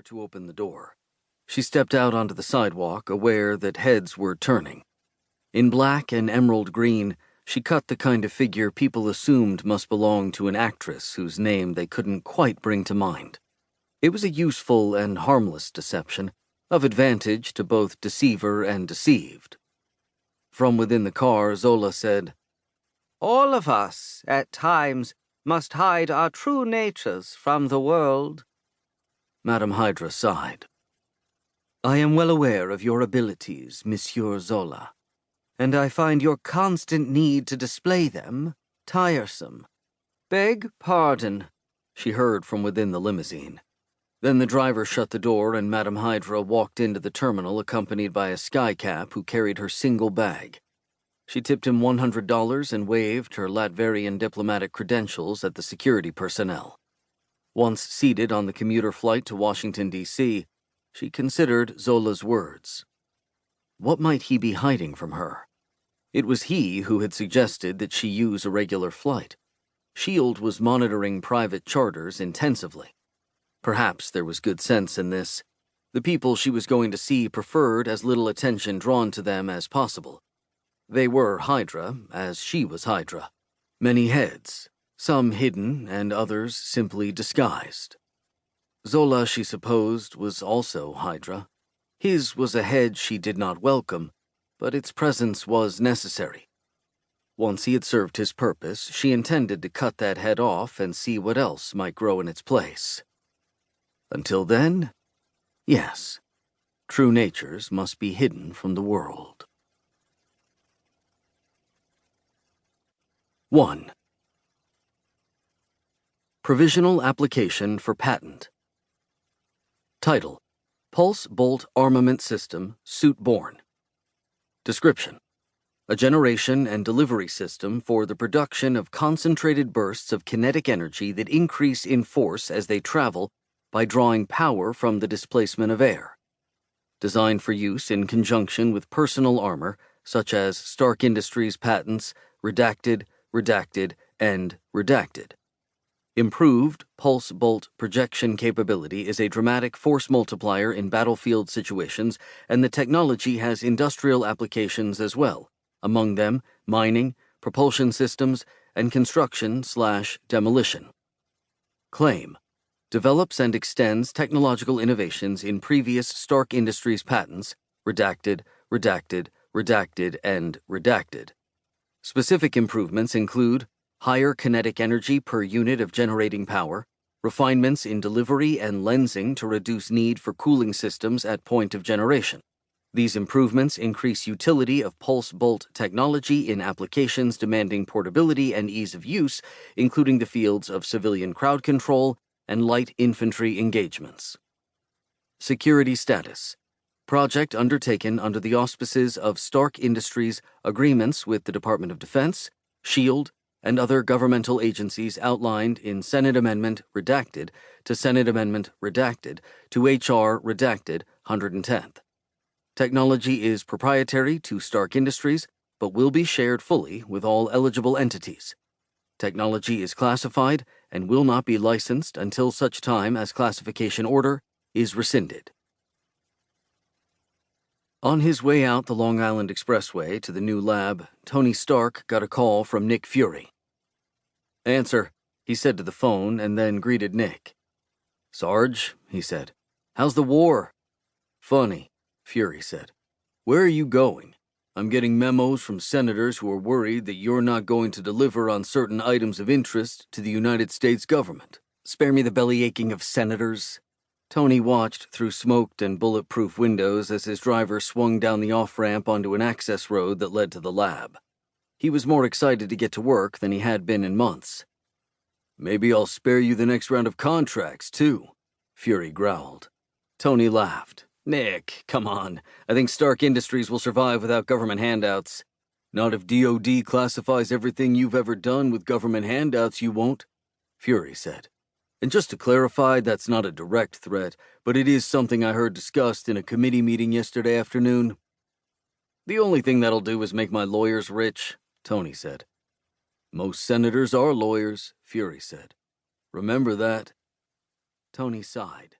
her to open the door. She stepped out onto the sidewalk, aware that heads were turning. In black and emerald green, she cut the kind of figure people assumed must belong to an actress whose name they couldn't quite bring to mind. It was a useful and harmless deception, of advantage to both deceiver and deceived. From within the car, Zola said, "All of us, at times, must hide our true natures from the world." Madame Hydra sighed. "I am well aware of your abilities, Monsieur Zola, and I find your constant need to display them tiresome." "Beg pardon," she heard from within the limousine. Then the driver shut the door and Madame Hydra walked into the terminal accompanied by a skycap who carried her single bag. She tipped him $100 and waved her Latvian diplomatic credentials at the security personnel. Once seated on the commuter flight to Washington, D.C., she considered Zola's words. What might he be hiding from her? It was he who had suggested that she use a regular flight. S.H.I.E.L.D. was monitoring private charters intensively. Perhaps there was good sense in this. The people she was going to see preferred as little attention drawn to them as possible. They were Hydra, as she was Hydra. Many heads, some hidden and others simply disguised. Zola, she supposed, was also Hydra. His was a head she did not welcome, but its presence was necessary. Once he had served his purpose, she intended to cut that head off and see what else might grow in its place. Until then, yes, true natures must be hidden from the world. 1. Provisional Application for Patent. Title: Pulse Bolt Armament System, Suit-Borne. Description: a generation and delivery system for the production of concentrated bursts of kinetic energy that increase in force as they travel by drawing power from the displacement of air. Designed for use in conjunction with personal armor, such as Stark Industries patents Redacted, Redacted, and Redacted. Improved pulse bolt projection capability is a dramatic force multiplier in battlefield situations, and the technology has industrial applications as well, among them mining, propulsion systems, and construction/demolition. Claim: develops and extends technological innovations in previous Stark Industries patents Redacted, Redacted, Redacted, and Redacted. Specific improvements include higher kinetic energy per unit of generating power, refinements in delivery and lensing to reduce need for cooling systems at point of generation. These improvements increase utility of pulse bolt technology in applications demanding portability and ease of use, including the fields of civilian crowd control and light infantry engagements. Security status: project undertaken under the auspices of Stark Industries agreements with the Department of Defense, S.H.I.E.L.D., and other governmental agencies outlined in Senate Amendment Redacted to Senate Amendment Redacted to H.R. Redacted 110th. Technology is proprietary to Stark Industries, but will be shared fully with all eligible entities. Technology is classified and will not be licensed until such time as classification order is rescinded. On his way out the Long Island Expressway to the new lab, Tony Stark got a call from Nick Fury. "Answer," he said to the phone, and then greeted Nick. "Sarge," he said, "how's the war?" "Funny," Fury said. "Where are you going? I'm getting memos from senators who are worried that you're not going to deliver on certain items of interest to the United States government." "Spare me the belly-aching of senators." Tony watched through smoked and bulletproof windows as his driver swung down the off-ramp onto an access road that led to the lab. He was more excited to get to work than he had been in months. "Maybe I'll spare you the next round of contracts, too," Fury growled. Tony laughed. "Nick, come on. I think Stark Industries will survive without government handouts." "Not if DOD classifies everything you've ever done with government handouts, you won't," Fury said. "And just to clarify, that's not a direct threat, but it is something I heard discussed in a committee meeting yesterday afternoon." "The only thing that'll do is make my lawyers rich," Tony said. "Most senators are lawyers," Fury said. "Remember that." Tony sighed.